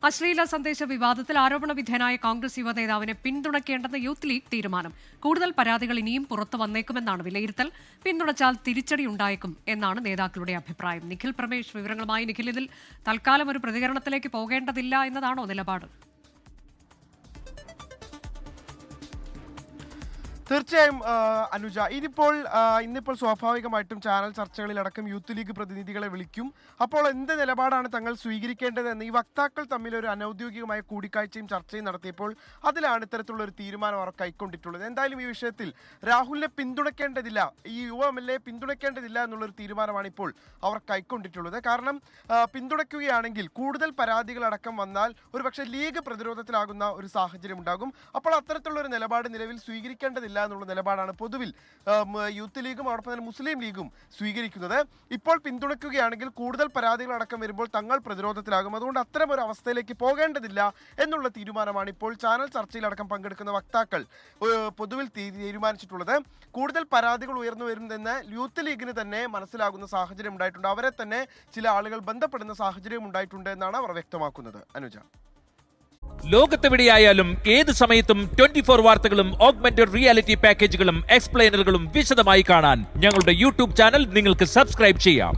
അശ്ലീല സന്ദേശ വിവാദത്തിൽ ആരോപണ വിധേയനായ കോൺഗ്രസ് യുവനേതാവിനെ പിന്തുണയ്ക്കേണ്ടെന്ന് യൂത്ത് ലീഗ് തീരുമാനം. കൂടുതൽ പരാതികൾ ഇനിയും പുറത്തു വന്നേക്കുമെന്നാണ് വിലയിരുത്തൽ. പിന്തുണച്ചാൽ തിരിച്ചടി ഉണ്ടായേക്കും എന്നാണ് നേതാക്കളുടെ അഭിപ്രായം. നിഖിൽ പ്രമേഷ് വിവരങ്ങളുമായി. നിഖിൽ, ഇതിൽ തൽക്കാലം ഒരു പ്രതികരണത്തിലേക്ക് പോകേണ്ടതില്ല എന്നതാണോ നിലപാട്? തീർച്ചയായും അനുജ, ഇന്നിപ്പോൾ സ്വാഭാവികമായിട്ടും ചാനൽ ചർച്ചകളിലടക്കം യൂത്ത് ലീഗ് പ്രതിനിധികളെ വിളിക്കും. അപ്പോൾ എന്ത് നിലപാടാണ് തങ്ങൾ സ്വീകരിക്കേണ്ടതെന്ന് ഈ വക്താക്കൾ തമ്മിൽ ഒരു അനൌദ്യോഗികമായ കൂടിക്കാഴ്ചയും ചർച്ചയും നടത്തിയപ്പോൾ അതിലാണ് ഇത്തരത്തിലുള്ള ഒരു തീരുമാനം അവർ കൈക്കൊണ്ടിട്ടുള്ളത്. എന്തായാലും ഈ വിഷയത്തിൽ രാഹുലിനെ പിന്തുണയ്ക്കേണ്ടതില്ല, ഈ യുവ MLA പിന്തുണയ്ക്കേണ്ടതില്ല എന്നുള്ളൊരു തീരുമാനമാണ് ഇപ്പോൾ അവർ കൈക്കൊണ്ടിട്ടുള്ളത്. കാരണം പിന്തുണയ്ക്കുകയാണെങ്കിൽ കൂടുതൽ പരാതികളടക്കം വന്നാൽ ഒരുപക്ഷെ ലീഗ് പ്രതിരോധത്തിലാകുന്ന ഒരു സാഹചര്യം ഉണ്ടാകും. അപ്പോൾ അത്തരത്തിലുള്ള ഒരു നിലപാട് നിലവിൽ സ്വീകരിക്കേണ്ടതില്ല എന്നുള്ള നിലപാടാണ് പൊതുവിൽ യൂത്ത് ലീഗും അതോടൊപ്പം തന്നെ മുസ്ലിം ലീഗും സ്വീകരിക്കുന്നത്. ഇപ്പോൾ പിന്തുണയ്ക്കുകയാണെങ്കിൽ കൂടുതൽ പരാതികൾ അടക്കം വരുമ്പോൾ തങ്ങൾ പ്രതിരോധത്തിലാകും. അതുകൊണ്ട് അത്തരം ഒരു അവസ്ഥയിലേക്ക് പോകേണ്ടതില്ല എന്നുള്ള തീരുമാനമാണ് ഇപ്പോൾ ചാനൽ ചർച്ചയിലടക്കം പങ്കെടുക്കുന്ന വക്താക്കൾ പൊതുവിൽ തീരുമാനിച്ചിട്ടുള്ളത്. കൂടുതൽ പരാതികൾ ഉയർന്നു വരുന്നതെന്ന് യൂത്ത് ലീഗിന് തന്നെ മനസ്സിലാകുന്ന സാഹചര്യം ഉണ്ടായിട്ടുണ്ട്. അവരെ തന്നെ ചില ആളുകൾ ബന്ധപ്പെടുന്ന സാഹചര്യം ഉണ്ടായിട്ടുണ്ട് എന്നാണ് അവർ വ്യക്തമാക്കുന്നത്. അനുജ, ലോകത്തെവിടെയായാലും ഏത് സമയത്തും 24 വാർത്തകളും ഓഗ്മെന്റഡ് റിയാലിറ്റി പാക്കേജുകളും എക്സ്പ്ലെയിനറുകളും വിശദമായി കാണാൻ ഞങ്ങളുടെ യൂട്യൂബ് ചാനൽ നിങ്ങൾക്ക് സബ്സ്ക്രൈബ് ചെയ്യാം.